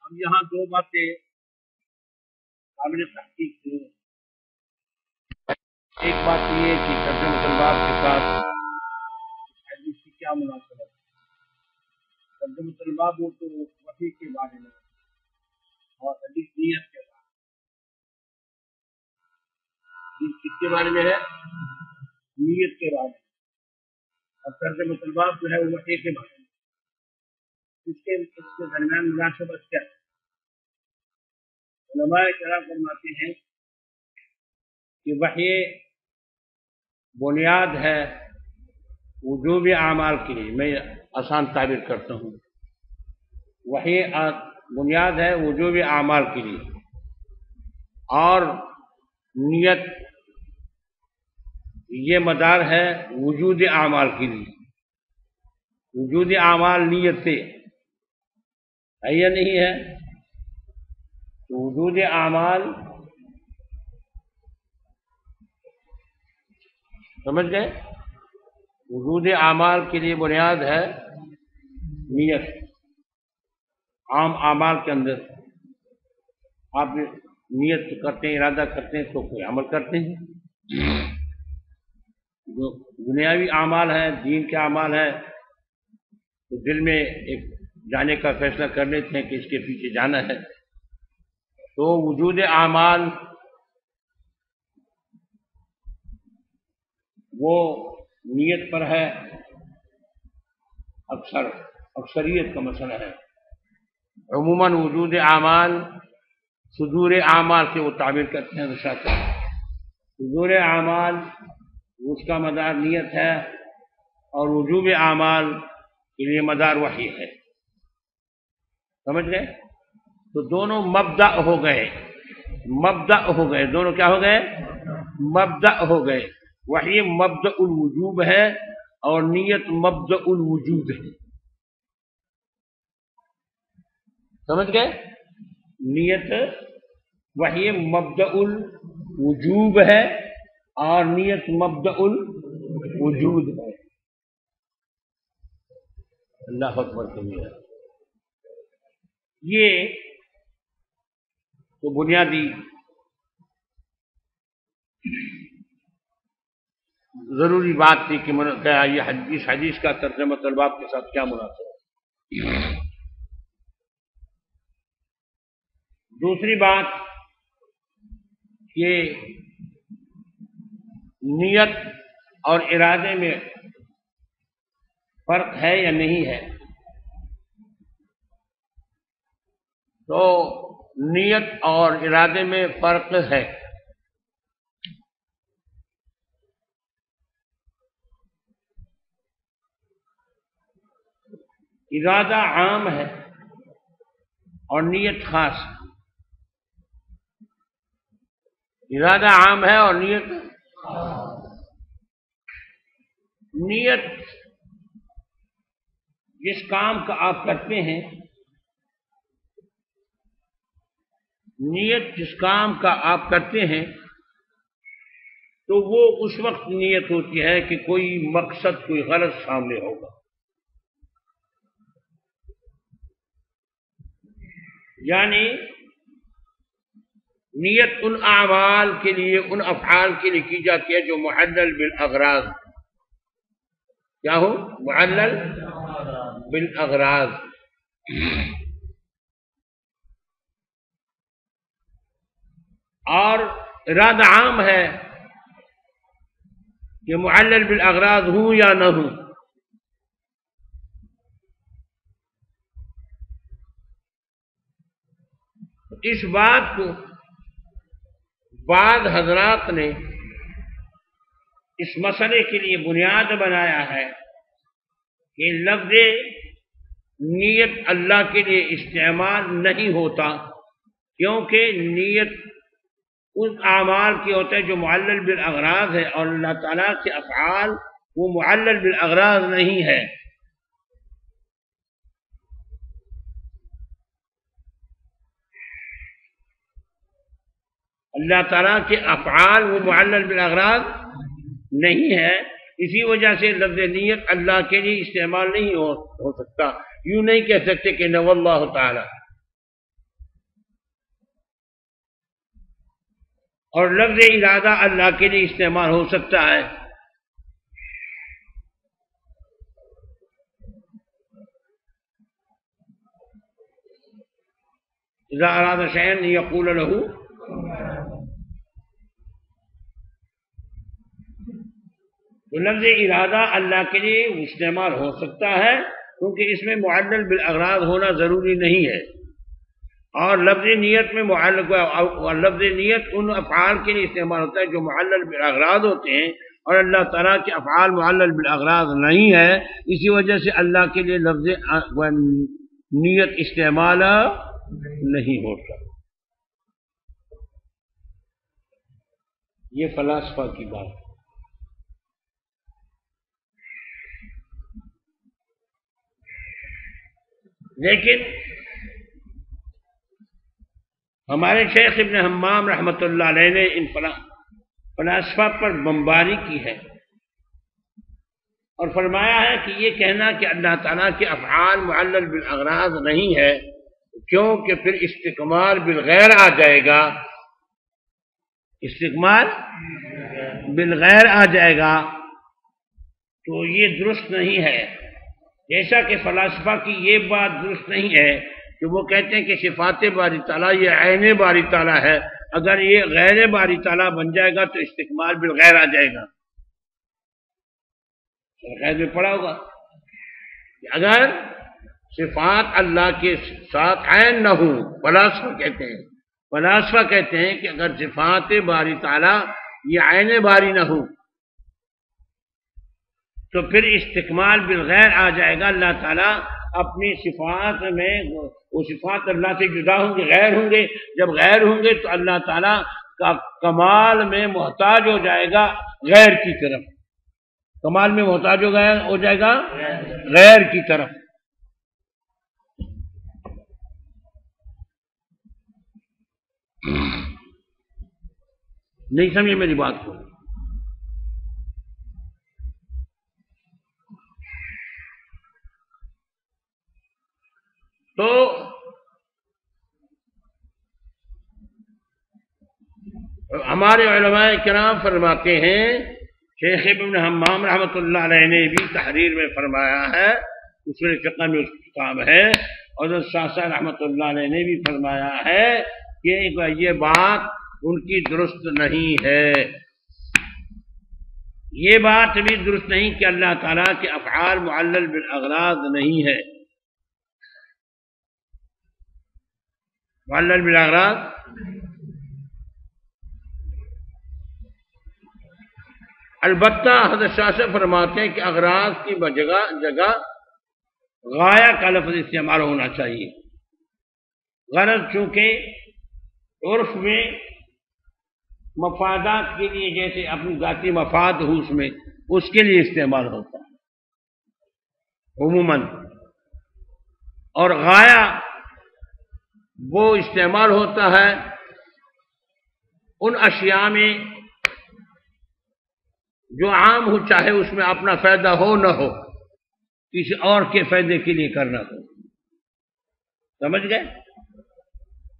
اب یہاں دو باتیں قابل تحقیق تھیں۔ ایک بات یہ ہے کہ ترجمہ الباب کے ساتھ حدیث کی کیا مناسبت ہے۔ ترجمہ الباب وہ تو وحی کے بارے میں اور حدیث نیت کے بارے میں۔ حدیث کس کے بارے میں ہے؟ نیت کے بارے میں۔ اور ترجمہ الباب جو ہے وہ وحی کے بارے میں۔ اس کے درمیان مناسبت کیا ہے؟ علماء کرام فرماتے ہیں کہ وحی بنیاد ہے وجوب اعمال کے لیے۔ میں آسان تعبیر کرتا ہوں، وحی بنیاد ہے وجوب اعمال کے لیے، اور نیت یہ مدار ہے وجود اعمال کے لیے۔ وجود اعمال نیت سے ہے یا نہیں ہے؟ تو وجود اعمال سمجھ گئے؟ وجود اعمال کے لیے بنیاد ہے نیت۔ عام اعمال کے اندر آپ نیت کرتے ہیں، ارادہ کرتے ہیں تو کوئی عمل کرتے ہیں۔ جو دنیاوی اعمال ہے، دین کے اعمال ہے، تو دل میں ایک جانے کا فیصلہ کر لیتے ہیں کہ اس کے پیچھے جانا ہے، تو وجود اعمال وہ نیت پر ہے۔ اکثریت کا مسئلہ ہے۔ عموماً وجود اعمال صدور اعمال سے وہ تعبیر کرتے ہیں۔ صدور اعمال اس کا مدار نیت ہے، اور وجوب اعمال کے لیے مدار وحی ہے۔ سمجھ گئے؟ تو دونوں مبدأ ہو گئے، دونوں کیا ہو گئے؟ مبدأ ہو گئے۔ وحی مبدأ الوجوب ہے اور نیت مبدأ الوجود ہے۔ سمجھ گئے؟ نیت وحی مبدأ الوجوب ہے اور نیت مبدأ الوجود ہے۔ اللہ اکبر کبیرہ۔ یہ تو بنیادی ضروری بات تھی کہ یہ حدیث کا ترجمہ الباب کے ساتھ کیا مناسبت ہے۔ دوسری بات کہ نیت اور ارادے میں فرق ہے یا نہیں ہے۔ تو نیت اور ارادے میں فرق ہے۔ ارادہ عام ہے اور نیت خاص ہے۔ ارادہ عام ہے اور نیت جس کام کا آپ کرتے ہیں، نیت جس کام کا آپ کرتے ہیں تو وہ اس وقت نیت ہوتی ہے کہ کوئی مقصد، کوئی غرض سامنے ہوگا۔ یعنی نیت ان اعمال کے لیے، ان افعال کے لیے کی جاتی ہے جو معلل بالاغراض۔ کیا ہو؟ معلل بالاغراض۔ اور ارادہ عام ہے کہ معلل بالاغراض ہوں یا نہ ہوں۔ اس بات کو بعض حضرات نے اس مسئلے کے لیے بنیاد بنایا ہے کہ لفظ نیت اللہ کے لیے استعمال نہیں ہوتا، کیونکہ نیت اس اعمال کی ہوتا ہے جو معلل بالاغراض ہے، اور اللہ تعالیٰ کے افعال وہ معلل بالاغراض نہیں ہے۔ اللہ تعالیٰ کے افعال وہ معلل بالاغراض نہیں ہے، اسی وجہ سے لفظ نیت اللہ کے لیے استعمال نہیں ہو سکتا۔ یوں نہیں کہہ سکتے کہ نوى اللہ تعالی، اور لفظ ارادہ اللہ کے لیے استعمال ہو سکتا ہے۔ اذا اراد شيئا يقول له، تو لفظ ارادہ اللہ کے لیے استعمال ہو سکتا ہے کیونکہ اس میں معلل بالاغراض ہونا ضروری نہیں ہے، اور لفظ نیت میں لفظ نیت ان افعال کے لیے استعمال ہوتا ہے جو معلل بالاغراض ہوتے ہیں، اور اللہ تعالیٰ کے افعال معلل بالاغراض نہیں ہے، اسی وجہ سے اللہ کے لیے لفظ نیت استعمال نہیں ہوتا۔ یہ فلاسفہ کی بات ہے۔ لیکن ہمارے شیخ ابن حمام رحمۃ اللہ علیہ نے ان فلاسفہ پر بمباری کی ہے اور فرمایا ہے کہ یہ کہنا کہ اللہ تعالیٰ کے افعال معلل بالاغراض نہیں ہے کیونکہ پھر استقمال بالغیر آ جائے گا، استقمال بالغیر آ جائے گا، تو یہ درست نہیں ہے۔ جیسا کہ فلاسفہ کی یہ بات درست نہیں ہے کہ وہ کہتے ہیں کہ صفات باری تعالیٰ یہ عین باری تعالیٰ ہے، اگر یہ غیر باری تعالیٰ بن جائے گا تو استقمال بالغیر آ جائے گا۔ غیر میں پڑھا ہوگا کہ اگر صفات اللہ کے ساتھ عین نہ ہوں، فلاسفہ کہتے ہیں کہ اگر صفات باری تعالیٰ یہ عین باری نہ ہوں تو پھر استقمال بالغیر آ جائے گا۔ اللہ تعالیٰ اپنی صفات میں وہ صفات اللہ سے جدا ہوں گے، غیر ہوں گے، جب غیر ہوں گے تو اللہ تعالیٰ کا کمال میں محتاج ہو جائے گا غیر کی طرف، کمال میں محتاج ہو جائے گا غیر کی طرف۔ نہیں سمجھے میری بات کو؟ تو ہمارے علماء کرام فرماتے ہیں، شیخ ابن حمام رحمۃ اللہ علیہ نے بھی تحریر میں فرمایا ہے، اصول فقہ میں اس کی کتاب ہے، اور شاہ صاحب رحمۃ اللہ علیہ نے بھی فرمایا ہے کہ یہ بات ان کی درست نہیں ہے، یہ بات بھی درست نہیں کہ اللہ تعالیٰ کے افعال معلل بالاغراض نہیں ہے، معلل بالاغراض۔ البتہ حضرت شاہ سے فرماتے ہیں کہ اغراض کی جگہ غایہ کا لفظ استعمال ہونا چاہیے، غرض چونکہ عرف میں مفادات کے لیے جیسے اپنی ذاتی مفاد ہو اس کے لیے استعمال ہوتا ہے عموماً، اور غایہ وہ استعمال ہوتا ہے ان اشیاء میں جو عام ہو، چاہے اس میں اپنا فائدہ ہو نہ ہو، کسی اور کے فائدے کے لیے کرنا ہو، سمجھ گئے؟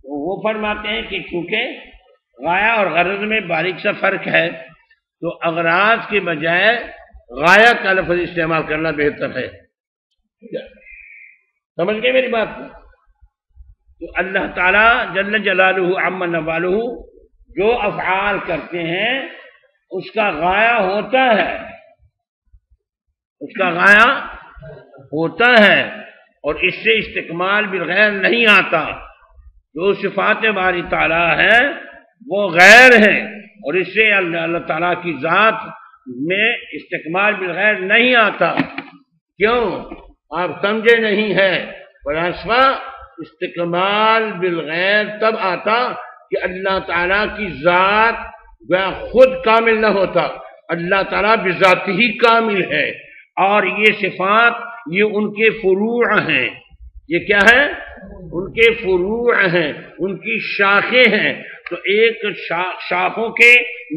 تو وہ فرماتے ہیں کہ چونکہ غایہ اور غرض میں باریک سا فرق ہے تو اغراض کے بجائے غایہ کا لفظ استعمال کرنا بہتر ہے۔ سمجھ گئے میری بات کو؟ تو اللہ تعالیٰ جل جلالہ عم نوالہ جو افعال کرتے ہیں اس کا غایہ ہوتا ہے، اس کا غایہ ہوتا ہے، اور اس سے استقمال بالغیر نہیں آتا۔ جو صفات باری تعالیٰ ہے وہ غیر ہے، اور اس سے اللہ تعالیٰ کی ذات میں استقمال بالغیر نہیں آتا۔ کیوں؟ آپ سمجھے نہیں ہے، فلاسفہ استقمال بالغیر تب آتا کہ اللہ تعالیٰ کی ذات وہ خود کامل نہ ہوتا، اللہ تعالیٰ بذات ہی کامل ہے، اور یہ صفات یہ ان کے فروع ہیں۔ یہ کیا ہے؟ ان کے فروع ہیں، ان کی شاخیں ہیں، تو ایک شاخوں کے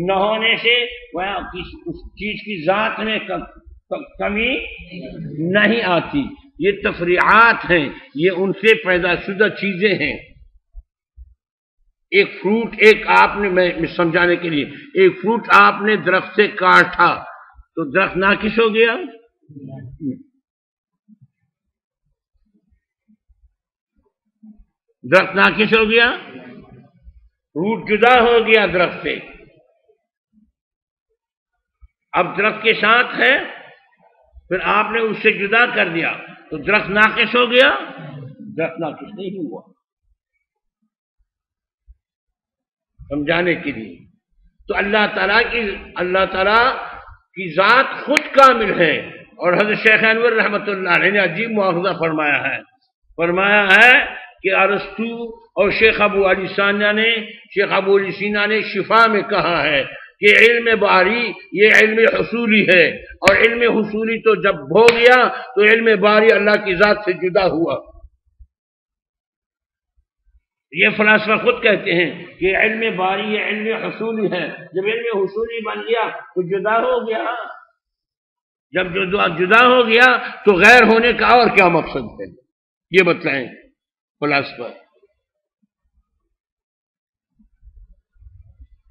نہ ہونے سے اس چیز کی ذات میں کمی نہیں آتی، یہ تفریعات ہیں، یہ ان سے پیدا شدہ چیزیں ہیں۔ ایک فروٹ، ایک آپ نے، میں سمجھانے کے لیے، ایک فروٹ آپ نے درخت سے کاٹا تو درخت ناقص ہو گیا؟ درخت ناقص ہو گیا، فروٹ جدا ہو گیا درخت سے، اب درخت کے ساتھ ہے، پھر آپ نے اس سے جدا کر دیا تو درخت ناقص ہو گیا؟ درخت ناقص نہیں ہوا. سمجھانے کے لیے تو اللہ تعالیٰ کی ذات خود کامل ہے. اور حضرت شیخ انور رحمۃ اللہ علیہ نے عجیب مواخذہ فرمایا ہے کہ ارسطو اور شیخ ابو علی سینا نے شفا میں کہا ہے کہ علم باری یہ علم حصولی ہے، اور علم حصولی تو جب ہو گیا تو علم باری اللہ کی ذات سے جدا ہوا. یہ فلاسفہ خود کہتے ہیں کہ علم باری یہ علم حصولی ہے، جب علم حصولی بن گیا تو جدا ہو گیا. جب جدا ہو گیا تو غیر ہونے کا اور کیا مقصد ہے؟ یہ بتلائیں فلاسفہ.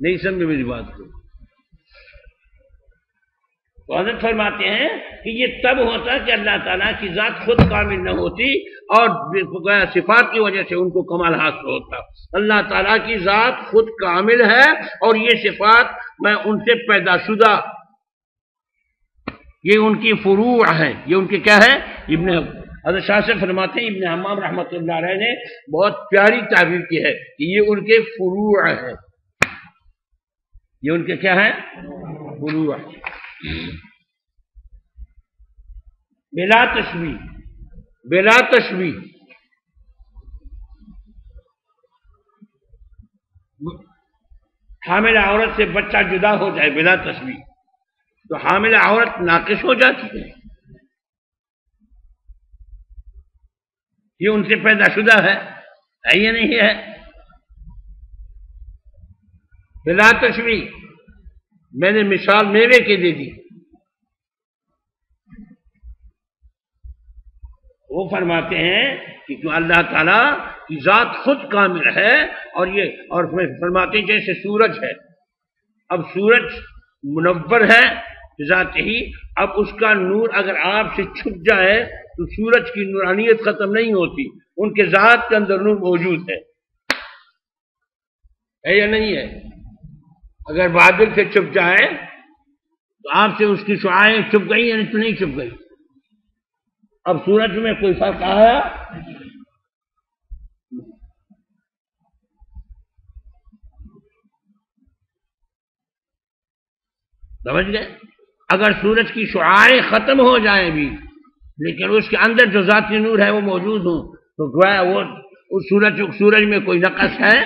نہیں سمجھے میری بات کو؟ تو حضرت فرماتے ہیں کہ یہ تب ہوتا کہ اللہ تعالیٰ کی ذات خود کامل نہ ہوتی اور صفات کی وجہ سے ان کو کمال حاصل ہوتا. اللہ تعالیٰ کی ذات خود کامل ہے اور یہ صفات میں ان سے پیدا شدہ، یہ ان کی فروع ہیں. یہ ان کے کیا ہے؟ حضرت شاہ سے فرماتے ہیں، ابن حمام رحمۃ اللہ علیہ نے بہت پیاری تعبیر کی ہے کہ یہ ان کے فروع ہیں. یہ ان کے کیا ہے؟ فروع. بلا تشبیہ حامل عورت سے بچہ جدا ہو جائے بلا تشبیہ تو حامل عورت ناقص ہو جاتی ہے. یہ ان سے پیدا شدہ ہے یہ نہیں ہے. بلا تشبیہ میں نے مثال میوے کے دے دی. وہ فرماتے ہیں کہ اللہ تعالیٰ کی ذات خود کامل ہے اور فرماتے ہیں جیسے سورج ہے. اب سورج منور ہے ذات ہی، اب اس کا نور اگر آپ سے چھپ جائے تو سورج کی نورانیت ختم نہیں ہوتی، ان کے ذات کے اندر نور موجود ہے یا نہیں ہے؟ اگر بادل سے چھپ جائے تو آپ سے اس کی شعاعیں چھپ گئی یا نہیں چھپ گئی؟ اب سورج میں کوئی فرق آیا؟ سمجھ گئے؟ اگر سورج کی شعاعیں ختم ہو جائیں بھی لیکن اس کے اندر جو ذاتی نور ہے وہ موجود ہوں تو گویا وہ اس سورج میں کوئی نقص ہے؟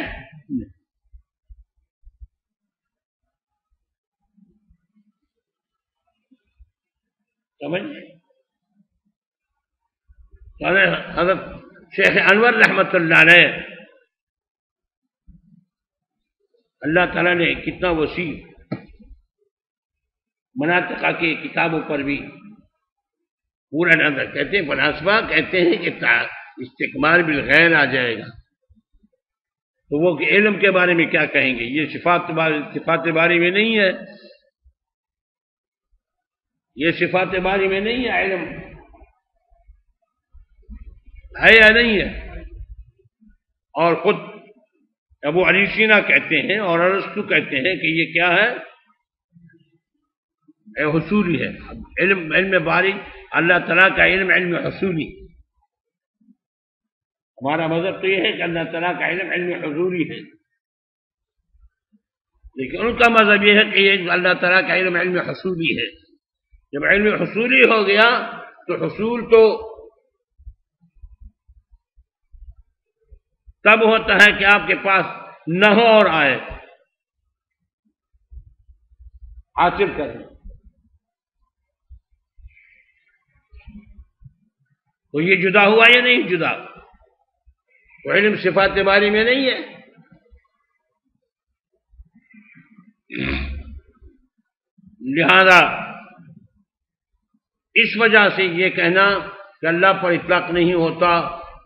سمجھ؟ حضرت شیخ انور رحمۃ اللہ علیہ، اللہ تعالیٰ نے کتنا وسیع مناطقہ کی کتابوں پر بھی پورا نظر. کہتے ہیں فلاسفہ کہتے ہیں کہ استقبال بالغیر آ جائے گا تو وہ علم کے بارے میں کیا کہیں گے؟ یہ صفات باری میں نہیں ہے، یہ صفات باری میں نہیں ہے. علم ہے یا نہیں ہے؟ اور خود ابو علی سینا کہتے ہیں اور ارسطو کہتے ہیں کہ یہ کیا ہے؟ حصولی ہے. علم باری اللہ تعالیٰ کا علم حصولی. ہمارا مذہب تو یہ ہے کہ اللہ تعالیٰ کا علم حضوری ہے، لیکن ان کا مذہب یہ ہے کہ یہ اللہ تعالیٰ کا علم حصولی ہے. جب علم حصولی ہو گیا تو حصول تو تب ہوتا ہے کہ آپ کے پاس نہ ہو اور آئے، حاصل کریں. تو یہ جدا ہوا یا نہیں جدا؟ تو علم صفات باری میں نہیں ہے. لہذا اس وجہ سے یہ کہنا کہ اللہ پر اطلاق نہیں ہوتا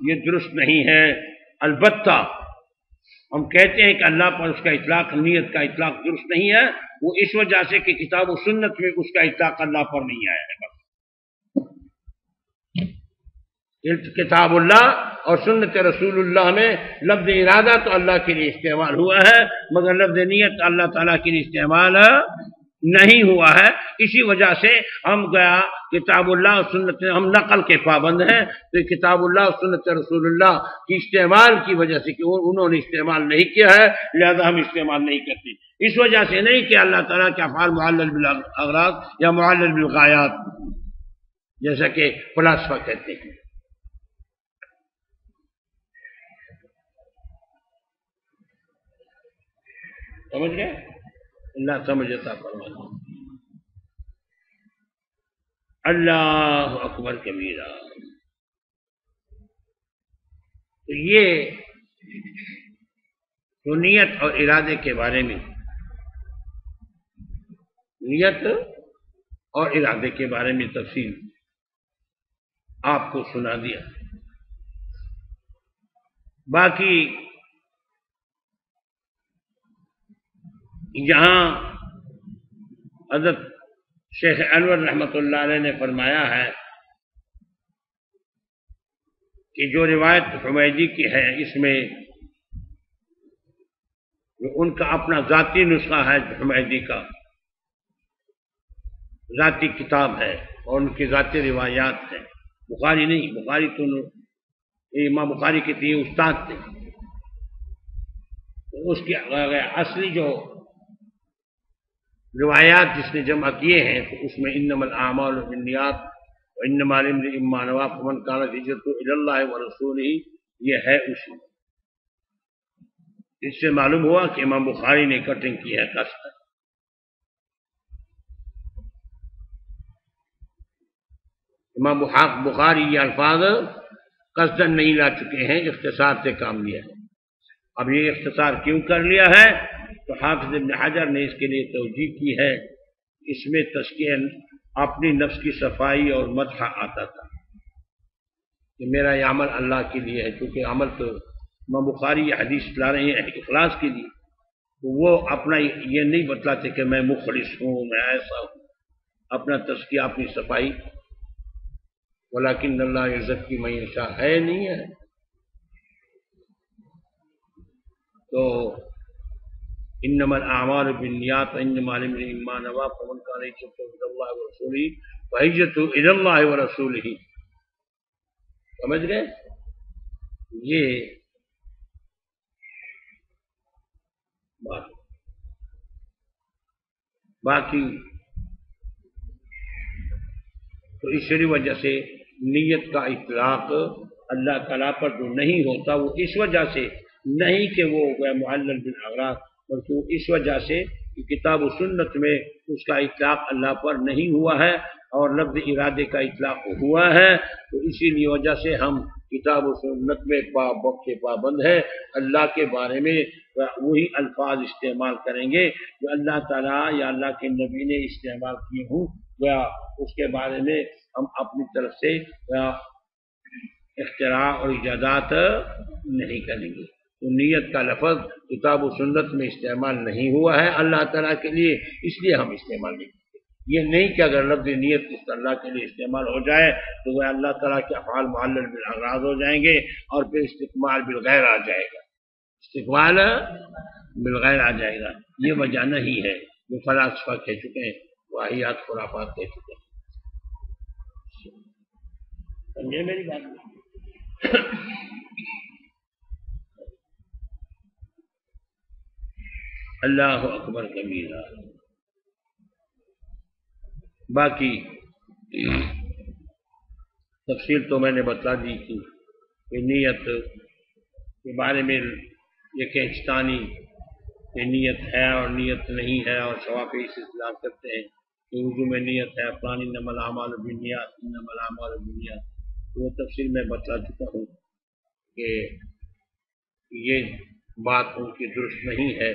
یہ درست نہیں ہے. البتہ ہم کہتے ہیں کہ اللہ پر اس کا اطلاق، نیت کا اطلاق درست نہیں ہے، وہ اس وجہ سے کہ کتاب و سنت میں اس کا اطلاق اللہ پر نہیں آیا ہے۔ بس کتاب اللہ اور سنت رسول اللہ میں لفظ ارادہ تو اللہ کے لیے استعمال ہوا ہے، مگر لفظ نیت اللہ تعالیٰ کے لیے استعمال نہیں ہوا ہے۔ اسی وجہ سے ہم گیا کتاب اللہ اور سنت، ہم نقل کے پابند ہیں، تو کتاب اللہ اور سنت رسول اللہ کی استعمال کی وجہ سے کہ انہوں نے استعمال نہیں کیا ہے، لہذا ہم استعمال نہیں کرتے۔ اس وجہ سے نہیں کہ اللہ تعالیٰ کے افعال معلل بالاغراض یا معلل بالغایات، جیسا کہ فلاسفہ کہتے ہیں۔ سمجھ گئے؟ اللہ سمجھتا فرماتا۔ اللہ اکبر کبیرہ۔ تو یہ تو نیت اور ارادے کے بارے میں، نیت اور ارادے کے بارے میں تفصیل آپ کو سنا دیا۔ باقی یہاں حضرت شیخ انور رحمۃ اللہ علیہ نے فرمایا ہے کہ جو روایت حمیدی کی ہے، اس میں جو ان کا اپنا ذاتی نسخہ ہے، حمیدی کا ذاتی کتاب ہے اور ان کی ذاتی روایات ہیں، بخاری نہیں، بخاری تو امام بخاری کے تھے استاد تھے، تو اس کی اصلی جو روایات جس نے جمع کیے ہیں تو اس میں انما الاعمال بالنیات وانما لامرئ ما نوى فمن كانت هجرته الى الله ورسوله، یہ ہے اسی۔ اس سے معلوم ہوا کہ امام بخاری نے کٹنگ کی ہے قصد۔ امام بخاری یہ الفاظ قصدن نہیں لا چکے ہیں، اختصار سے کام لیا ہے۔ اب یہ اختصار کیوں کر لیا ہے تو حافظ ابن حجر نے اس کے لیے توجیہ کی ہے، اس میں تزکیہ اپنی نفس کی صفائی اور مدح آتا تھا کہ میرا یہ عمل اللہ کے لیے ہے، کیونکہ عمل تو امام بخاری یہ حدیث لا رہے ہیں اخلاص کے لیے، تو وہ اپنا یہ نہیں بتلاتے کہ میں مخلص ہوں، میں ایسا ہوں، اپنا تزکیہ اپنی صفائی، ولیکن اللہ یزکی من یشاء ہے نہیں ہے۔ تو انما الاعمال بالنیات وانما لامرئ ما نوى فمن كانت هجرته الى الله ورسوله فهجرته الى الله ورسوله۔ سمجھ گئے؟ یہ بات باقی تو اس وجہ سے نیت کا اطلاق اللہ تعالیٰ پر جو نہیں ہوتا وہ اس وجہ سے نہیں کہ وہ معلل بالاغراض، بلکہ اس وجہ سے کہ کتاب و سنت میں اس کا اطلاق اللہ پر نہیں ہوا ہے اور لفظ ارادے کا اطلاق ہوا ہے، تو اسی لیے وجہ سے ہم کتاب و سنت میں پابند ہے، اللہ کے بارے میں وہی الفاظ استعمال کریں گے جو اللہ تعالیٰ یا اللہ کے نبی نے استعمال کیے ہوں، یا اس کے بارے میں ہم اپنی طرف سے اختراع اور ایجادات نہیں کریں گے۔ تو نیت کا لفظ کتاب و سنت میں استعمال نہیں ہوا ہے اللہ تعالیٰ کے لیے، اس لیے ہم استعمال نہیں کرتے۔ یہ نہیں کہ اگر لفظ نیت اس اللہ کے لیے استعمال ہو جائے تو وہ اللہ تعالیٰ کے افعال معلل بالاغراض ہو جائیں گے اور پھر استقبال بالغیر آ جائے گا، استقبال بالغیر آ جائے گا۔ یہ وجہ نہیں ہے جو فلاسفہ کہہ چکے ہیں، واہیات خرافات کہہ چکے ہیں۔ سمجھے میری بات؟ اللہ اکبر کبیرہ۔ باقی تفصیل تو میں نے بتا دی تھی کہ نیت کے بارے میں یہ کھینچتانی کہ نیت ہے اور نیت نہیں ہے، اور شوافی اس اختلاف کرتے ہیں کہ اردو میں نیت ہے، فلان انما الاعمال بالنیات انما الاعمال بالنیات، وہ تفصیل میں بتا چکا ہوں کہ یہ بات ان کی درست نہیں ہے،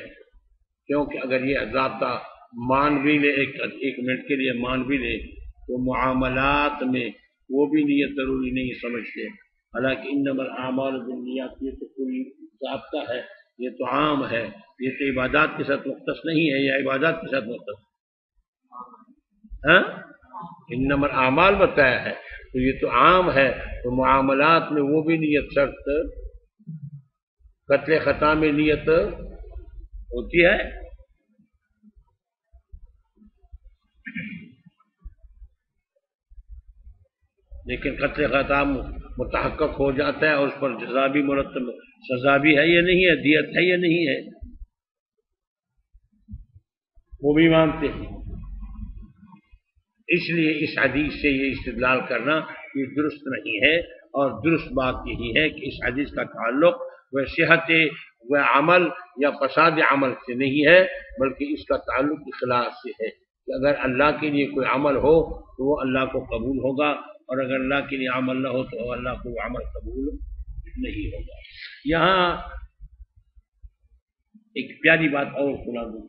کیونکہ اگر یہ ضابطہ مان بھی لے، ایک منٹ کے لیے مان بھی لے، تو معاملات میں وہ بھی نیت ضروری نہیں سمجھتے، حالانکہ انما الاعمال بالنیات یہ تو پوری ضابطہ ہے یہ تو عام ہے، یہ تو عبادات کے ساتھ مختص نہیں ہے، یا عبادات کے ساتھ مختص ہاں؟ انما الاعمال بتایا ہے تو یہ تو عام ہے، تو معاملات میں وہ بھی نیت شرط، قتل خطا میں نیت ہوتی ہے، لیکن قتل خطا متحقق ہو جاتا ہے اور اس پر جزا بھی مرتب، سزا بھی ہے یا نہیں ہے، دیت ہے یا نہیں ہے، وہ بھی مانتے ہیں۔ اس لیے اس حدیث سے یہ استدلال کرنا یہ درست نہیں ہے، اور درست بات یہی ہے کہ اس حدیث کا تعلق وہ صحت و عمل یا فساد عمل سے نہیں ہے، بلکہ اس کا تعلق اخلاص سے ہے کہ اگر اللہ کے لیے کوئی عمل ہو تو وہ اللہ کو قبول ہوگا، اور اگر اللہ کے لیے عمل نہ ہو تو اللہ کو وہ عمل قبول نہیں ہوگا۔ یہاں ایک پیاری بات اور سنا دوں،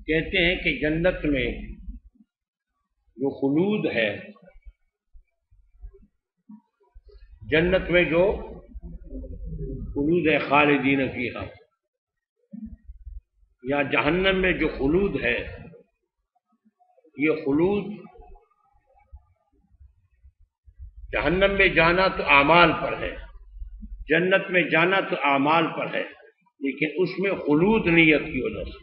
کہتے ہیں کہ جنت میں جو خلود ہے، جنت میں جو خلود ہے خالدین فیہا، یا جہنم میں جو خلود ہے، یہ خلود جہنم میں جانا تو اعمال پر ہے، جنت میں جانا تو اعمال پر ہے، لیکن اس میں خلود نیت کی وجہ سے،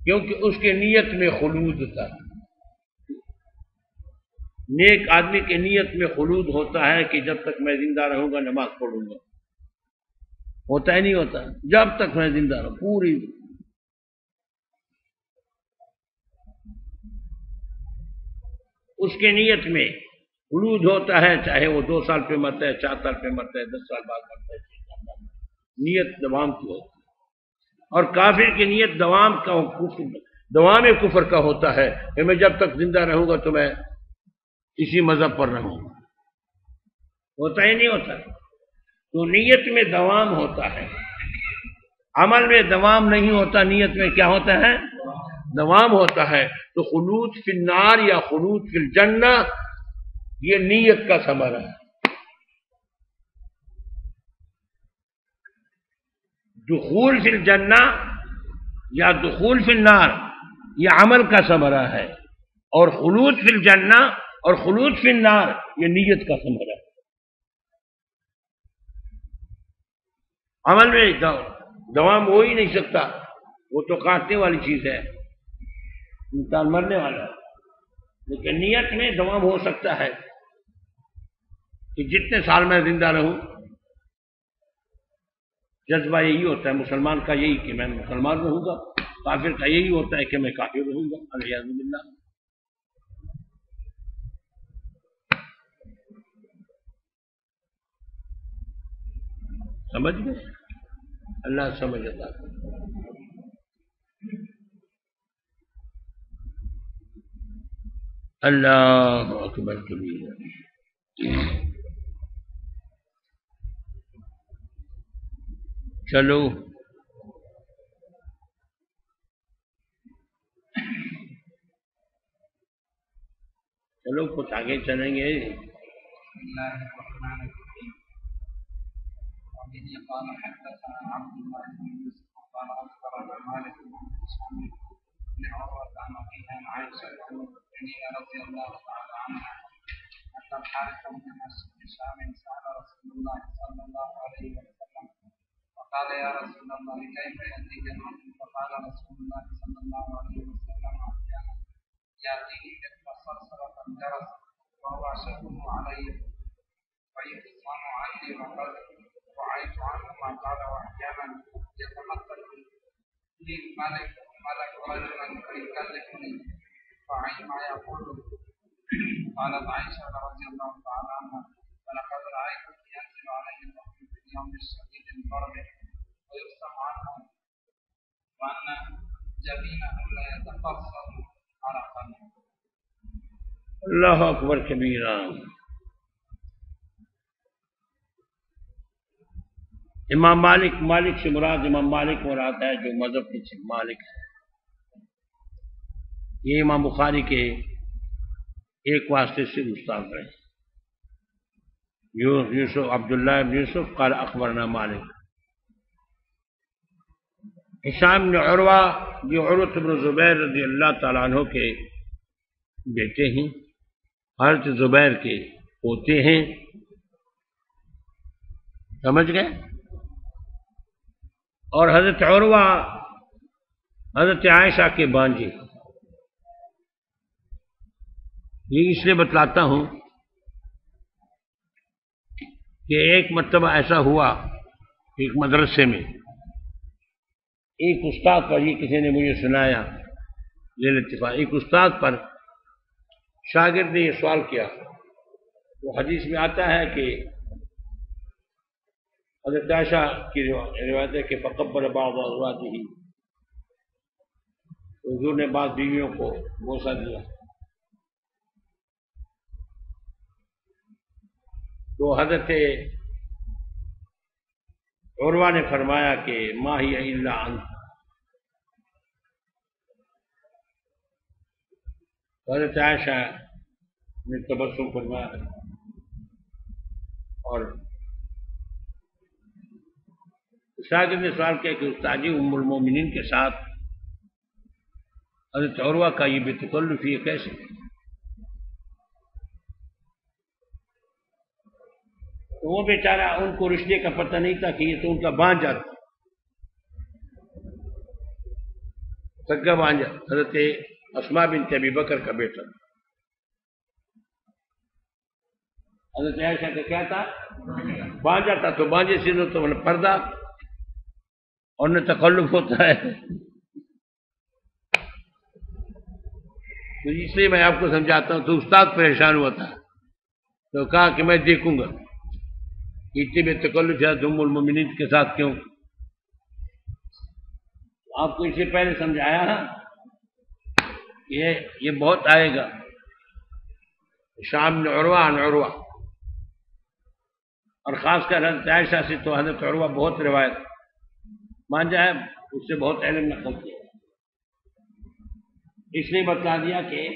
کیونکہ اس کے نیت میں خلود تھا۔ نیک آدمی کی نیت میں خلود ہوتا ہے کہ جب تک میں زندہ رہوں گا نماز پڑھوں گا، ہوتا ہی نہیں ہوتا، جب تک میں زندہ رہوں پوری، اس کے نیت میں خلود ہوتا ہے، چاہے وہ 2 سال پہ مرتا ہے، 4 سال پہ مرتا ہے، 10 سال بعد مرتا ہے، 6 سال بعد، نیت دوام کی ہوتی ہے۔ اور کافر کی نیت دوام کا دوام کفر کا ہوتا ہے کہ میں جب تک زندہ رہوں گا تو میں اسی مذہب پر رہوں گا، ہوتا ہی نہیں ہوتا۔ تو نیت میں دوام ہوتا ہے، عمل میں دوام نہیں ہوتا، نیت میں کیا ہوتا ہے؟ دوام ہوتا ہے۔ تو خلود فی النار یا خلود فی الجنہ یہ نیت کا ثمرہ ہے۔ دخول فی الجنہ یا دخول فی النار یہ عمل کا ثمرہ ہے، اور خلود فی الجنہ اور خلود فی النار یہ نیت کا ثمرہ ہے۔ عمل میں دوام ہو ہی نہیں سکتا، وہ تو کاٹنے والی چیز ہے، انسان مرنے والا ہے، لیکن نیت میں دوام ہو سکتا ہے کہ جتنے سال میں زندہ رہوں، جذبہ یہی ہوتا ہے مسلمان کا، یہی کہ میں مسلمان رہوں گا، کافر کا یہی ہوتا ہے کہ میں کافر رہوں گا، والعیاذ باللہ۔ سمجھ گئے؟ اللہ سمجھ عطا کرے۔ اللہ اکبر کبیرہ۔ چلو کچھ آگے چلیں گے۔ قال حدثنا عبد الله بن يوسف قال اخبرنا مالك بن هشام بن عروه عن ابيه عن عائشه ام المؤمنين رضي الله تعالى عنها ان الحارث بن هشام سال رسول الله صلى الله عليه وسلم فقال يا رسول الله كيف ياتيك الموت؟ فقال رسول الله صلى الله عليه وسلم احيانا ياتيني مثل صرصره الجرس وهو اشده علي فيصنع عني وقد رأيت عنه ما قال واحيانا يتمثل لي ملك رجلا فيكلفني فما يقول. قالت عائشة رضي الله تعالى عنها ولقد رأيت ينزل عليه الوحي في اليوم الشديد البرد ويفصح عنه وأن جبينه لا يتفصل عرقا. اللہ اکبر کبیرہ۔ امام مالک سے مراد امام مالک مراد ہے جو مذہب کے مالک ہے۔ یہ امام بخاری کے ایک واسطے سے استاد رہے. یوسف عبداللہ ابن یوسف قال اخبرنا مالک. ہشام بن عروہ جو عروہ بن زبیر رضی اللہ تعالیٰ عنہ کے بیٹے ہیں، حضرت زبیر کے پوتے ہیں، سمجھ گئے. اور حضرت عروہ حضرت عائشہ کے بانجے. یہ اس لیے بتلاتا ہوں کہ ایک مرتبہ ایسا ہوا، ایک مدرسے میں ایک استاد پر، یہ کسی نے مجھے سنایا لیل اتفاق، ایک استاد پر شاگرد نے یہ سوال کیا. وہ حدیث میں آتا ہے کہ حضرت عائشہ کی روایت ہے کہ فقبل بعض ازواجہ، حضور نے بعض بیویوں کو بوسہ دیا. تو حضرت عروہ نے فرمایا کہ ما ہی الا انت. حضرت عائشہ نے تبسم فرمایا اور شاگرد نے سوال کیا کہ استاد جی ام المومنین کے ساتھ حضرت عروہ کا یہ بے تکلفی ہے کیسے؟ تو وہ بیچارہ ان کو رشتے کا پتہ نہیں تھا کہ یہ تو ان کا بانجا تھا، سگا بانجا، حضرت اسماء بنت ابی بکر کا بیٹا. حضرت عائشہ کا کیا تھا؟ بانجا تھا. تو بانجے سے تو پردہ اور نہ تکلف ہوتا ہے. تو اس لیے میں آپ کو سمجھاتا ہوں. تو استاد پریشان ہوا تھا تو کہا کہ میں دیکھوں گا اتنی بے تکلف ہے ام المومنین کے ساتھ کیوں. آپ کو اس سے پہلے سمجھایا یہ بہت آئے گا. ہشام بن عروہ عن عروہ، اور خاص کر حضرت عائشہ سے تو حضرت عروہ بہت روایت مان جائے، اس سے بہت علم نقل کیا. اس لیے بتا دیا کہ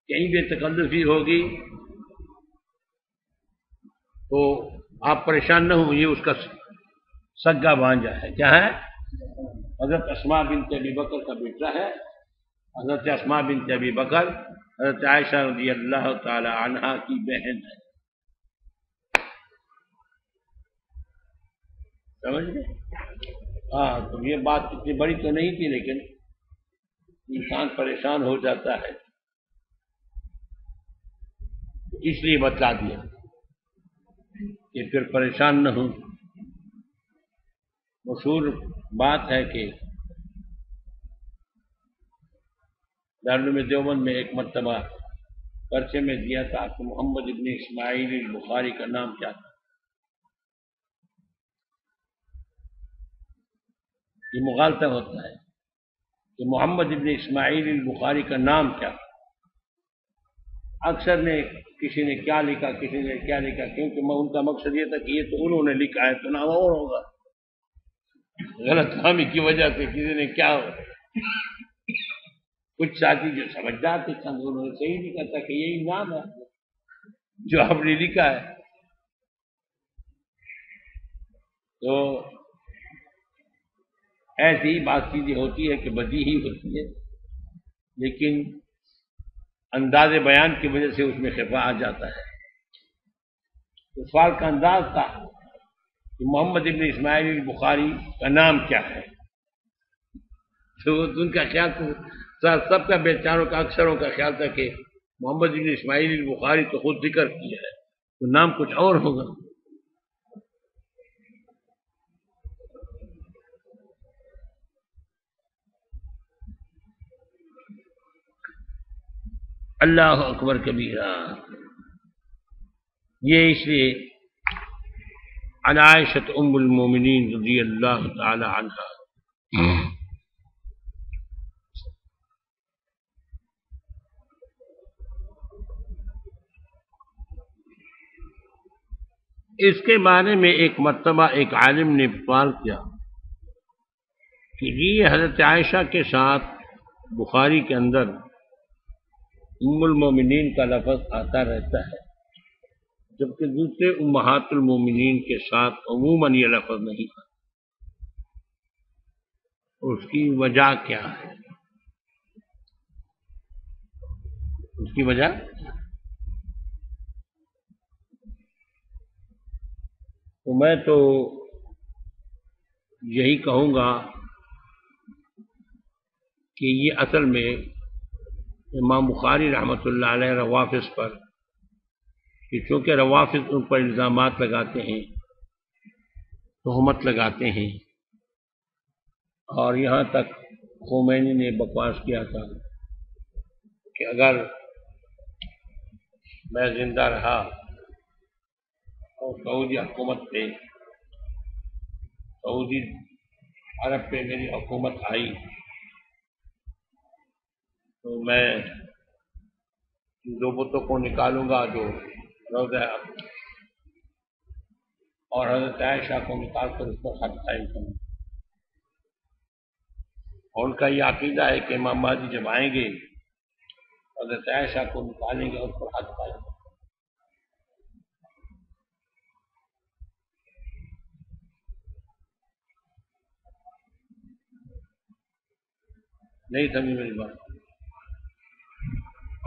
کہیں بے تکلفی ہوگی تو آپ پریشان نہ ہوں، یہ اس کا سگا بانجا ہے. کیا ہے؟ حضرت اسماء بنت ابی بکر کا بیٹا ہے. حضرت اسماء بنت ابی بکر حضرت عائشہ رضی اللہ تعالی عنہا کی بہن ہے. سمجھ گئے؟ ہاں، تو یہ بات اتنی بڑی تو نہیں تھی لیکن انسان پریشان ہو جاتا ہے اس لیے بتلا دیا کہ پھر پریشان نہ ہوں. مشہور بات ہے کہ دارالعلوم دیوبند میں ایک مرتبہ پرچے میں دیا تھا کہ محمد ابن اسماعیل البخاری کا نام کیا تھا. یہ مغالطہ ہوتا ہے کہ محمد ابن اسماعیل البخاری کا نام کیا تھا. اکثر نے کسی نے کیا لکھا، کسی نے کیا لکھا، کیونکہ میں ان کا مقصد یہ تھا کہ یہ تو انہوں نے لکھا ہے تو نام اور ہوگا. غلط فہمی کی وجہ سے کسی نے کیا ہو، کچھ ساتھی جو سمجھدار تھے انہوں نے صحیح لکھا تھا کہ یہی نام ہے جو آپ نے لکھا ہے. تو ایسی ہی بات چیزیں ہوتی ہے کہ بدی ہی ہوتی ہے، لیکن انداز بیان کی وجہ سے اس میں خفا آ جاتا ہے. تو سوال کا انداز تھا کہ محمد ابن اسماعیل البخاری کا نام کیا ہے. تو ان کا خیال تھا، سب کا بیچاروں کا اکثروں کا خیال تھا کہ محمد ابن اسماعیل البخاری تو خود ذکر کیا ہے تو نام کچھ اور ہوگا. اللہ اکبر کبیرہ. یہ اس لیے عن عائشہ ام المومنین رضی اللہ تعالی عنہا اس کے بارے میں ایک مرتبہ ایک عالم نے سوال کیا کہ یہ حضرت عائشہ کے ساتھ بخاری کے اندر ام المومنین کا لفظ آتا رہتا ہے، جبکہ دوسرے امہات المومنین کے ساتھ عموماً یہ لفظ نہیں آتا۔ اس کی وجہ کیا ہے؟ اس کی وجہ تو میں تو یہی کہوں گا کہ یہ اصل میں امام بخاری رحمۃ اللہ علیہ روافض پر، کہ چونکہ روافض ان پر الزامات لگاتے ہیں، تہمت لگاتے ہیں، اور یہاں تک خمینی نے بکواس کیا تھا کہ اگر میں زندہ رہا اور سعودی حکومت پہ، سعودی عرب پہ میری حکومت آئی تو میں دو بتوں کو نکالوں گا جو روضہ اور حضرت عائشہ کو نکال کر اس پر خط قائم کروں گا۔ اور ان کا یہ عقیدہ ہے کہ امام مہدی جب آئیں گے حضرت عائشہ کو نکالیں گے اور اس پر خط قائم کریں گے۔ نہیں سمجھ میری بات۔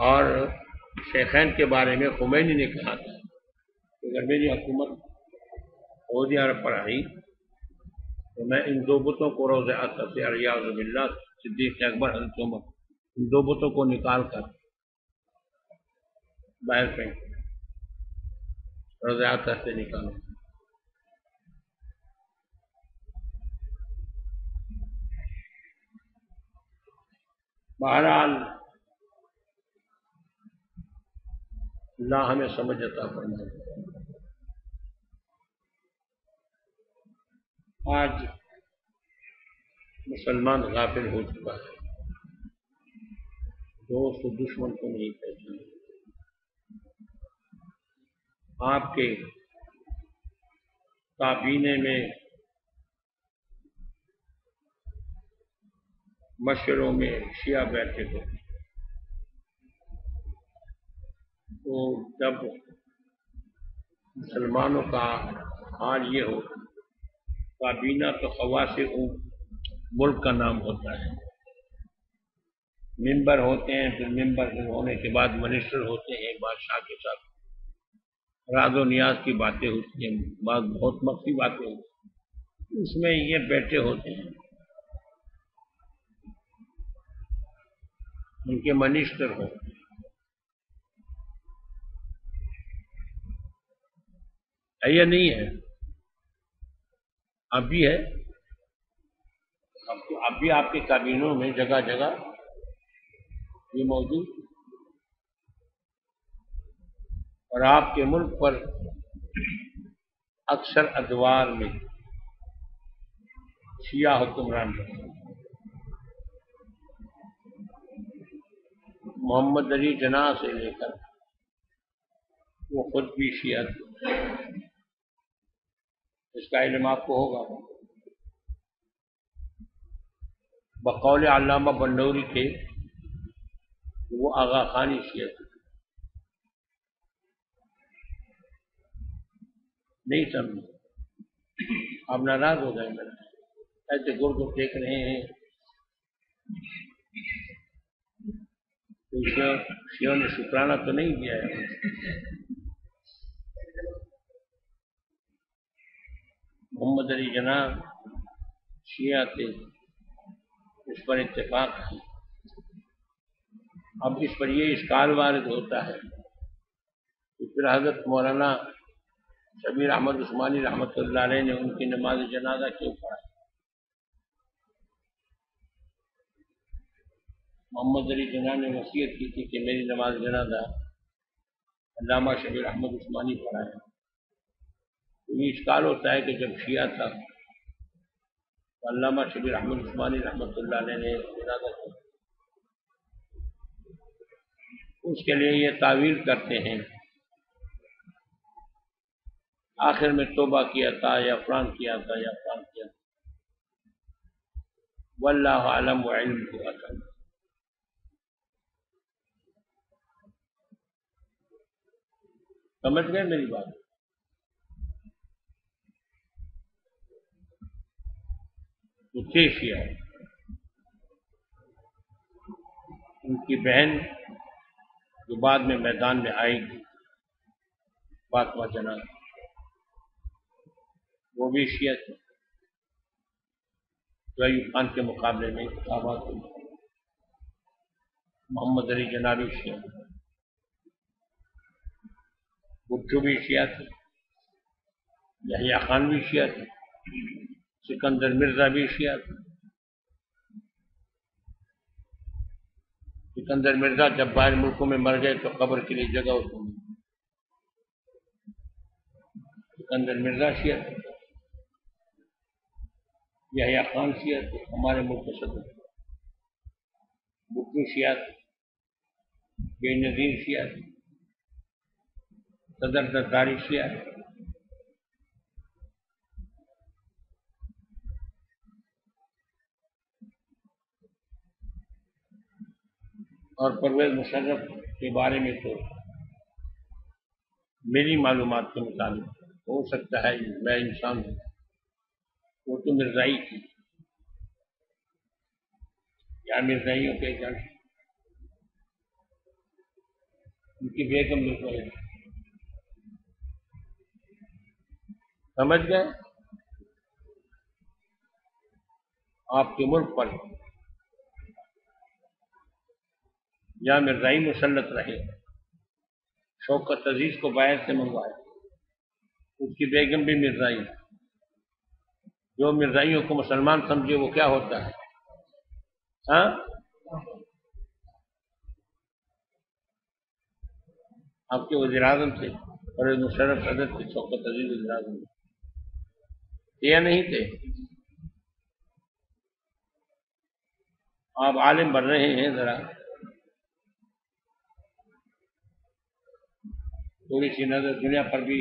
اور شیخین کے بارے میں خمینی نے کہا تھا کہ اگر میری حکومت سعودی عرب پر آئی تو میں ان دو بتوں کو روضہ اطہر سے، اریاض باللہ صدیق اکبر حضرت عمر، ان دو بتوں کو نکال کر باہر پھینک روضہ اطہر سے نکالوں۔ بہرحال اللہ ہمیں سمجھ عطا فرمائے۔ آج مسلمان غافل ہو چکا ہے، دوست و دشمن کو نہیں پہچانا۔ آپ کے کابینے میں مشوروں میں شیعہ بیٹھے تھے، تو جب مسلمانوں کا حال یہ ہو، کابینہ تو خواص ملک کا نام ہوتا ہے، ممبر ہوتے ہیں، پھر ممبر ہونے کے بعد منسٹر ہوتے ہیں، بادشاہ کے ساتھ راز و نیاز کی باتیں ہوتی ہیں، بعض بہت مخفی باتیں ہوتی ہیں، اس میں یہ بیٹھے ہوتے ہیں، ان کے منسٹر ہو۔ یہ نہیں ہے، اب بھی ہے، اب بھی آپ کے کابینوں میں جگہ جگہ یہ موجود، اور آپ کے ملک پر اکثر ادوار میں شیعہ حکمران رہے۔ محمد علی جناح سے لے کر وہ خود بھی شیعہ تھے، اس کا علم آپ کو ہوگا۔ بقول علامہ بنوری کے وہ آغا خانی شیعہ تھے۔ نہیں سمجھے؟ آپ ناراض ہو گئے، میرا ایسے گور کو دیکھ رہے ہیں، شیعوں نے شکرانہ تو نہیں دیا ہے۔ محمد علی جناح شیعہ تھے، اس پر اتفاق ہے۔ اب اس پر یہ اشکال وارد ہوتا ہے کہ پھر حضرت مولانا شبیر احمد عثمانی رحمۃ اللہ علیہ نے ان کی نماز جنازہ کیوں پڑھائی؟ محمد علی جناح نے وصیت کی تھی کہ میری نماز جنازہ علامہ شبیر احمد عثمانی پڑھائے۔ یہ اشکال ہوتا ہے کہ جب شیعہ تھا تو علامہ شبیر احمد عثمانی رحمۃ اللہ علیہ نے جنازہ کیا، اس کے لیے یہ تعویل کرتے ہیں آخر میں توبہ کیا تھا یا فلان کیا تھا یا فلان کیا تھا، واللہ اعلم، علم کو عطا۔ سمجھ گئے میری بات؟ تو چھ شیعہ، ان کی بہن جو بعد میں میدان میں آئے گی فاطمہ جناح، وہ بھی شیعہ تھے جو ایوب خان کے مقابلے میں انتخابات ہوئے۔ محمد علی جناح بھی شیعہ تھے، بھٹو بھی شیعہ تھے، یحییٰ خان بھی شیعہ تھے، سکندر مرزا بھی شیعہ تھے۔ سکندر مرزا جب باہر ملکوں میں مر گئے تو قبر کے لیے جگہ ہوتی نہیں۔ سکندر مرزا شیعہ تھے، یحییٰ خان شیعہ تھے، ہمارے ملک کے صدر تھے، بھٹو شیعہ تھے، بے نظیر شیعہ تھے، صدر زرداری شیعہ تھے۔ اور پرویز مشرف کے بارے میں تو میری معلومات کے مطابق ہو سکتا ہے میں انسان ہوں، وہ تو مرزائی تھی یا مرزائیوں کے ایجنٹ، ان کی بیگم بالکل ہے۔ سمجھ گئے؟ آپ کے ملک پر یا مرزائی مسلط رہے، شوکت عزیز کو باہر سے منگوائے، اس کی بیگم بھی مرزائی، جو مرزائیوں کو مسلمان سمجھے وہ کیا ہوتا ہے؟ ہاں، آپ کے وزیر اعظم تھے پرویز مشرف صدر تھے، شوکت عزیز وزیر اعظم تھے یا نہیں تھے؟ آپ عالم بن رہے ہیں، ذرا تھوڑی سی نظر دنیا پر بھی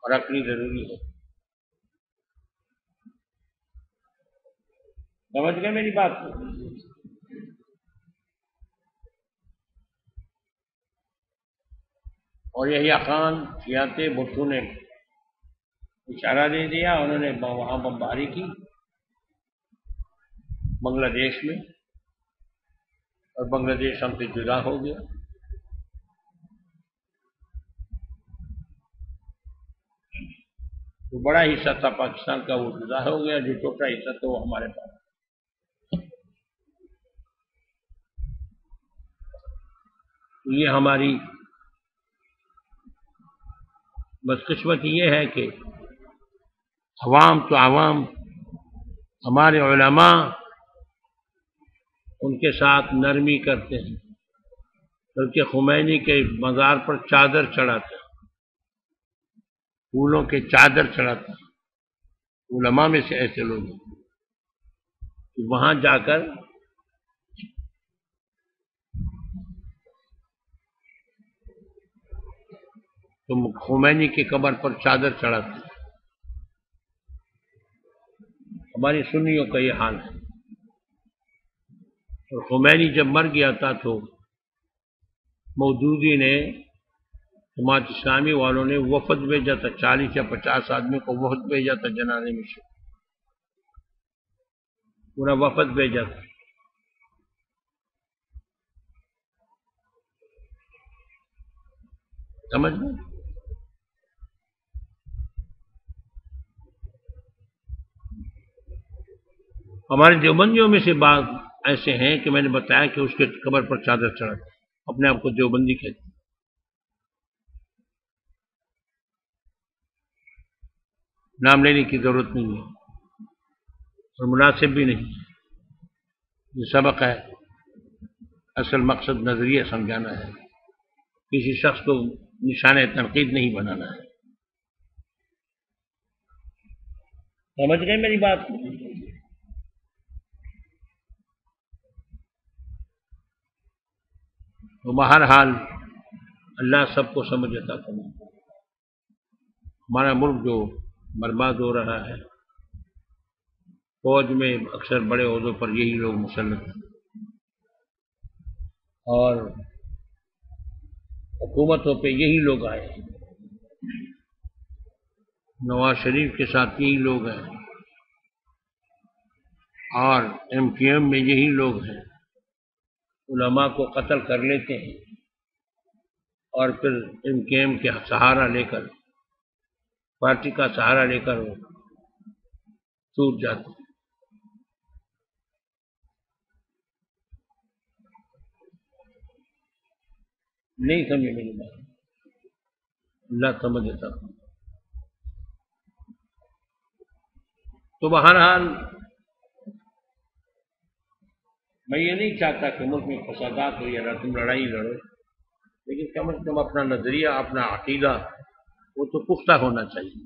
رکھنی ضروری ہے۔ سمجھ گئے میری بات؟ اور یحییٰ خان شیعہ تھے، بھٹو نے اشارہ دے دیا، انہوں نے وہاں بمباری کی بنگلہ دیش میں، اور بنگلہ دیش ہم سے جدا ہو گیا۔ تو بڑا حصہ تھا پاکستان کا وہ جدا ہو گیا، جو چھوٹا حصہ تھا وہ ہمارے پاس۔ یہ ہماری بدقسمتی یہ ہے کہ عوام تو عوام، ہمارے علماء ان کے ساتھ نرمی کرتے ہیں، بلکہ خمینی کے مزار پر چادر چڑھاتے ہیں، پھولوں کے چادر چڑھاتے ہیں۔ علماء میں سے ایسے لوگ ہیں کہ وہاں جا کر تو خمینی کی قبر پر چادر چڑھاتے ہیں۔ ہماری سنیوں کا یہ حال ہے۔ اور خمینی جب مر گیا تھا تو مودودی نے، جماعت اسلامی والوں نے وفد بھیجا تھا، 40 یا 50 آدمی کو وفد بھیجا تھا جنازے میں سے، پورا وفد بھیجا تھا۔ سمجھ گئے؟ ہمارے دیوبندیوں میں سے بعض ایسے ہیں کہ میں نے بتایا کہ اس کے قبر پر چادر چڑھا، اپنے آپ کو دیوبندی کہتے ہیں۔ نام لینے کی ضرورت نہیں ہے اور مناسب بھی نہیں، یہ سبق ہے، اصل مقصد نظریہ سمجھانا ہے، کسی شخص کو نشانہ تنقید نہیں بنانا ہے۔ سمجھ گئے میری بات؟ تو بہرحال اللہ سب کو سمجھ عطا فرمائے۔ ہمارا ملک جو برباد ہو رہا ہے، فوج میں اکثر بڑے عہدوں پر یہی لوگ مسلط ہیں، اور حکومتوں پہ یہی لوگ آئے ہیں، نواز شریف کے ساتھ یہی لوگ ہیں، اور MQM میں یہی لوگ ہیں، علماء کو قتل کر لیتے ہیں اور پھر MQM کے سہارا لے کر، پارٹی کا سہارا لے کر وہ ٹوٹ جاتے ہیں۔ نہیں سمجھے میری بات، اللہ سمجھتا ہوں۔ تو بہرحال میں یہ نہیں چاہتا کہ ملک میں فسادات ہو یا تم لڑائی لڑو، لیکن کم از کم اپنا نظریہ، اپنا عقیدہ وہ تو پختہ ہونا چاہیے۔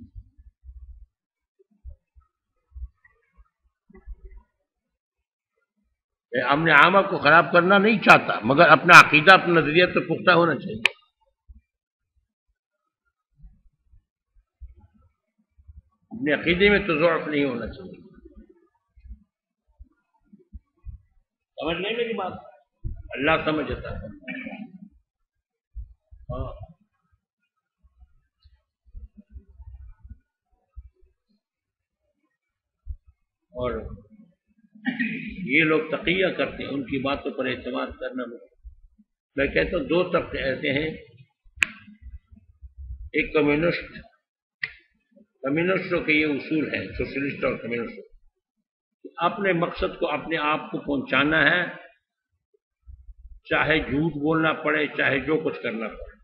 امن عامہ کو خراب کرنا نہیں چاہتا، مگر اپنا عقیدہ، اپنا نظریہ تو پختہ ہونا چاہیے۔ اپنے عقیدے میں تو ضعف نہیں ہونا چاہیے۔ سمجھ نہیں میری بات؟ اللہ سمجھتا ہے۔ ہاں، اور یہ لوگ تقیہ کرتے ہیں، ان کی باتوں پر اعتماد کرنا مشکل۔ میں کہتا ہوں دو طبقے ایسے ہیں، ایک کمیونسٹوں کے یہ اصول ہے، سوشلسٹ اور کمیونسٹ، اپنے مقصد کو اپنے آپ کو پہنچانا ہے، چاہے جھوٹ بولنا پڑے، چاہے جو کچھ کرنا پڑے،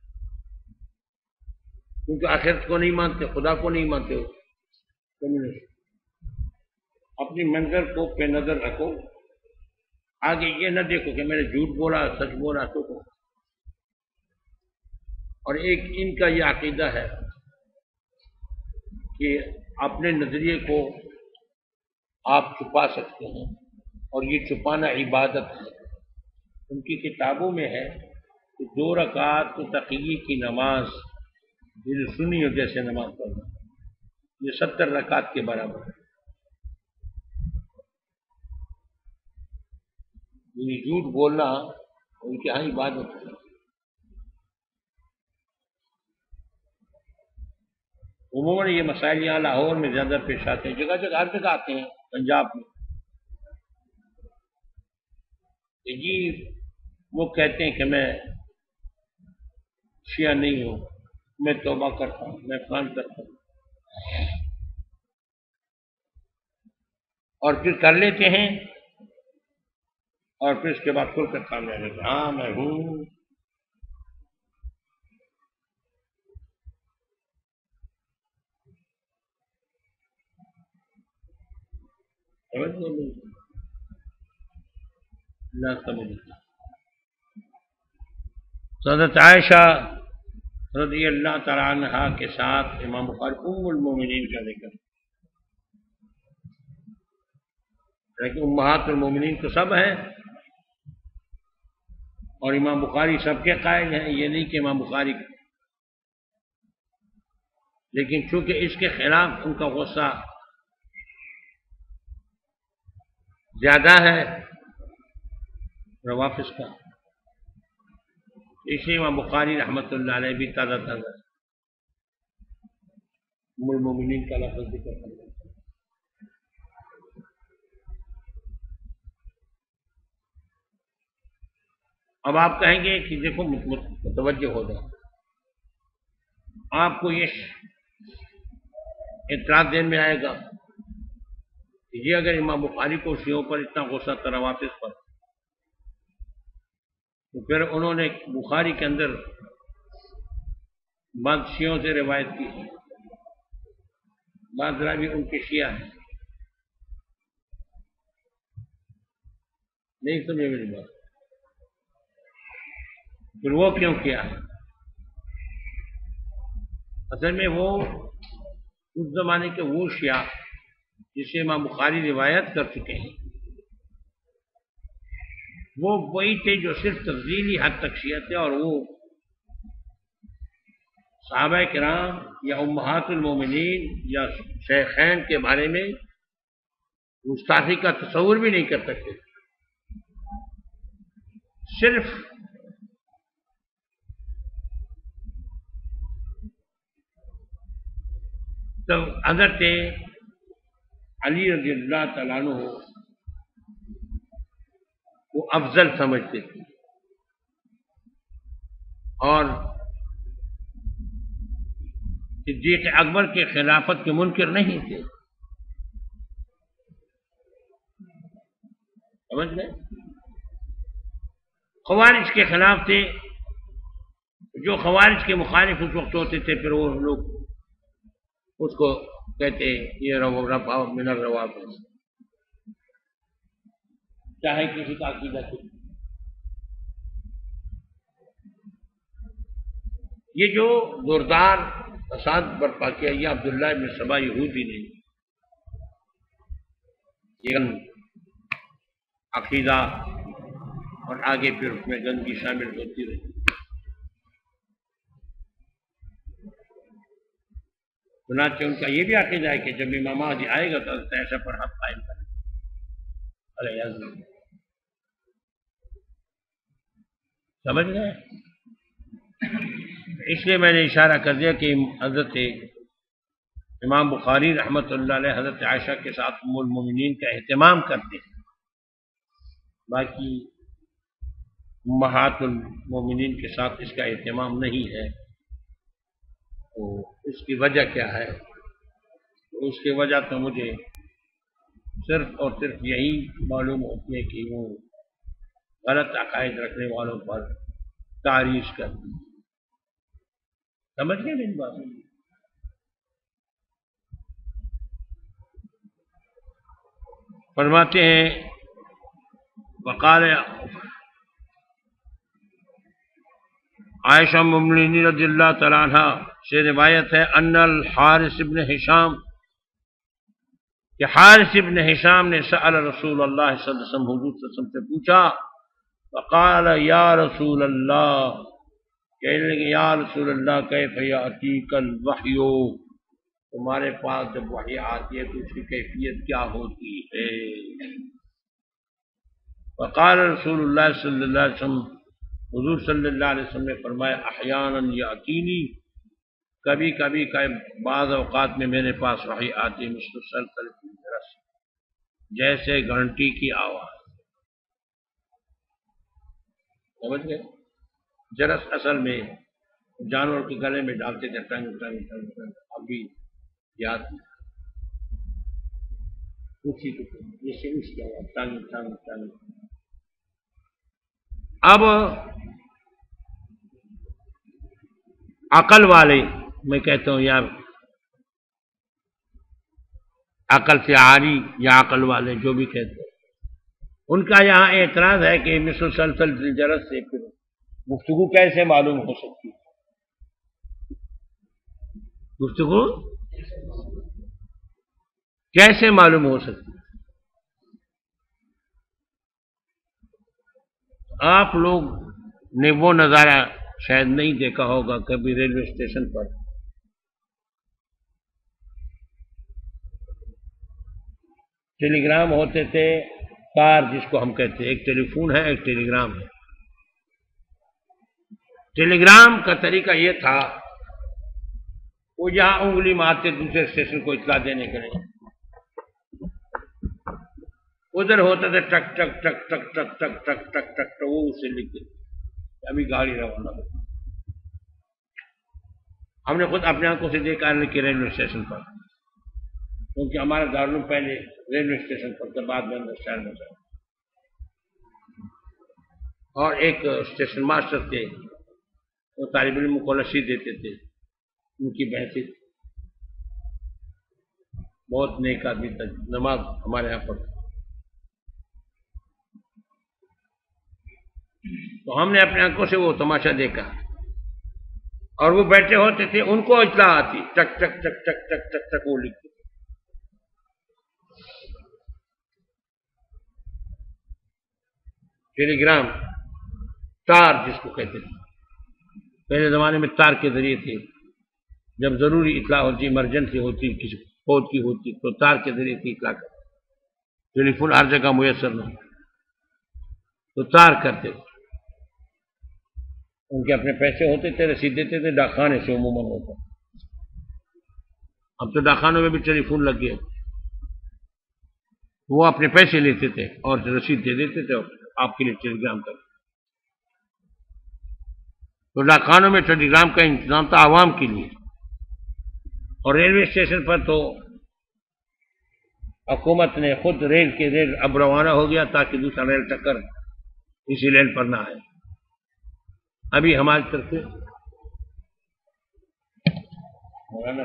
کیونکہ آخرت کو نہیں مانتے، خدا کو نہیں مانتے ہو کمیونسٹ۔ اپنی منظر کو پہ نظر رکھو، آگے یہ نہ دیکھو کہ میں نے جھوٹ بولا، سچ بولا تو کو۔ اور ایک ان کا یہ عقیدہ ہے کہ اپنے نظریے کو آپ چھپا سکتے ہیں، اور یہ چھپانا عبادت ہے۔ ان کی کتابوں میں ہے کہ 2 رکعت تقیہ کی نماز، دل سنی جیسے نماز پڑھنا، یہ 70 رکعت کے برابر ہے۔ یہ جھوٹ بولنا ان کے ہاں عبادت ہے۔ عموماً یہ مسائل یہاں لاہور میں زیادہ پیش آتے ہیں، جگہ جگہ ہر جگہ آتے ہیں، پنجاب میں کہ جی وہ کہتے ہیں کہ میں شیعہ نہیں ہوں، میں توبہ کرتا ہوں، میں فلان کرتا ہوں، اور پھر کر لیتے ہیں، اور پھر اس کے بعد کھل کر سامنے آ جاتے ہیں، ہاں میں ہوں۔ نہ سمجھتا۔ حضرت عائشہ رضی اللہ تعالیٰ عنہا کے ساتھ امام بخاری ام المومنین کا ذکر، لیکن امہات المومنین تو سب ہیں، اور امام بخاری سب کے قائل ہیں، یہ نہیں کہ امام بخاری، لیکن چونکہ اس کے خلاف ان کا غصہ زیادہ ہے روافض کا، اس لیے امام بخاری رحمۃ اللہ علیہ بھی تازہ ام المومنین کا لفظ ذکر کرتے ہیں۔ اب آپ کہیں گے کہ دیکھو متوجہ ہو جاؤ، آپ کو یہ اعتراض دین میں آئے گا کہ یہ اگر امام بخاری کو شیعوں پر اتنا غصہ تھا روافض پر، تو پھر انہوں نے بخاری کے اندر بعض شیعوں سے روایت کی ہے، بعض راوی ان کے شیعہ ہیں۔ نہیں سمجھے میری بات؟ پھر وہ کیوں کیا ہے؟ اصل میں وہ اس زمانے کے وہ شیعہ جسے امام بخاری روایت کر چکے ہیں، وہ وہی تھے جو صرف تفضیلی حد تک شیعہ تھے، اور وہ صحابہ کرام یا امہات المومنین یا شیخین کے بارے میں گستاخی کا تصور بھی نہیں کر سکتے، صرف تو حضرت علی رضی اللہ تعالیٰ عنہ وہ افضل سمجھتے تھے اور صدیق اکبر کے خلافت کے منکر نہیں تھے. سمجھ گئے؟ خوارج کے خلاف تھے. جو خوارج کے مخالف اس وقت ہوتے تھے پھر وہ لوگ اس کو کہتے یہ رفع من الروافض، چاہے کسی کا عقیدہ تھی. یہ جو زوردار فساد برپا کیا یہ عبداللہ ابن سبا یہودی نے یہ عقیدہ اور آگے پھر اس میں گندگی شامل ہوتی رہی. چنانچہ ان کا یہ بھی عقیدہ ہے کہ جب امام مہدی آئے گا تو ایسا پر حق قائم کریں. سمجھ گئے؟ اس لیے میں نے اشارہ کر دیا کہ حضرت امام بخاری رحمۃ اللہ علیہ حضرت عائشہ کے ساتھ ام المومنین کا اہتمام کرتے ہیں، باقی امہات المومنین کے ساتھ اس کا اہتمام نہیں ہے. تو اس کی وجہ کیا ہے؟ اس کی وجہ تو مجھے صرف اور صرف یہی معلوم ہوتی ہے کہ وہ غلط عقائد رکھنے والوں پر تعریف کرتی ہے. سمجھ گئے میری بات؟ فرماتے ہیں وقال عائشہ ام المؤمنین رضی اللہ تعالیٰ عنہ سے روایت ہے ان الحارث ابن ہشام کہ حارث ابن ہشام نے سأل رسول اللہ صلی اللہ علیہ وسلم حضور صلی اللہ علیہ وسلم سے پوچھا وقال یا رسول اللہ، کہنے لگے یا رسول اللہ کیف یاتیک الوحی، تمہارے پاس جب وحی آتی ہے تو اس کی کیفیت کیا ہوتی ہے؟ وقال رسول اللہ صلی اللہ علیہ وسلم، حضور صلی اللہ علیہ وسلم نے فرمایا احیانا یاتینی، کبھی کبھی بعض اوقات میں میرے پاس وحی آتی مثل سلسلۃ الجرس، جیسے گھنٹی کی آواز. سمجھ گئے؟ جرس اصل میں جانور کے گلے میں ڈالتے تھے ٹنگ ٹنگ ٹنگ ٹنگ، ابھی یاد اسی کو جیسے اس کی آواز ٹنگ ٹنگ ٹنگ. اب عقل والے، میں کہتا ہوں یار عقل سے عاری یا عقل والے جو بھی کہتے ہیں، ان کا یہاں اعتراض ہے کہ مثل سلسل الجرس سے پھر گفتگو کیسے معلوم ہو سکتی ہے؟ گفتگو کیسے معلوم ہو سکتی ہے؟ آپ لوگ نے وہ نظارہ شاید نہیں دیکھا ہوگا کبھی ریلوے اسٹیشن پر ٹیلی گرام ہوتے تھے، تار جس کو ہم کہتے ہیں، ایک ٹیلی فون ہے ایک ٹیلی گرام ہے. ٹیلی گرام کا طریقہ یہ تھا وہ جہاں انگلی مارتے دوسرے اسٹیشن کو اطلاع دینے کے لیے، ادھر ہوتا تھا ٹک ٹک ٹک ٹک ٹک ٹک ٹک ٹک ٹک، وہ اسے لکھتے ابھی گاڑی روانہ ہو. ہم نے خود اپنے آنکھوں سے دیکھا ہے کہ ریلوے اسٹیشن پر، کیونکہ ہمارا دارالعلوم پہلے ریلوے اسٹیشن پر تھا، بعد میں اندر شہر میں تھا. اور ایک اسٹیشن ماسٹر تھے، وہ طالب علم کو لسی دیتے تھے، ان کی بحثیت بہت نیک آدمی تھا، نماز ہمارے یہاں پر. تو ہم نے اپنے آنکھوں سے وہ تماشا دیکھا، اور وہ بیٹھے ہوتے تھے، ان کو اطلاع آتی ٹک ٹک ٹک ٹک ٹک ٹک ٹک وہ لکھتے. ٹیلی گرام تار جس کو کہتے تھے، پہلے زمانے میں تار کے ذریعے تھے، جب ضروری اطلاع ہوتی، ایمرجنسی ہوتی، کسی فوت کی ہوتی تو تار کے ذریعے سے اطلاع کرتے. ٹیلی فون ہر جگہ میسر نہیں تو تار کرتے تھے. ان کے اپنے پیسے ہوتے تھے، رسید دیتے تھے، ڈاک خانے سے عموماً ہوتا. اب تو ڈاکخانوں میں بھی ٹیلی فون لگ گئے، وہ اپنے پیسے لیتے تھے اور رسید دے دیتے تھے آپ کے لیے ٹیلی گرام کر، تو ڈاکخانوں میں ٹیلی گرام کا انتظام تھا عوام کے لیے، اور ریلوے اسٹیشن پر تو حکومت نے خود ریل اب روانہ ہو گیا تاکہ دوسرا ریل ٹکر اسی ریل پر نہ آئے۔ ابھی ہماری طرف سے مولانا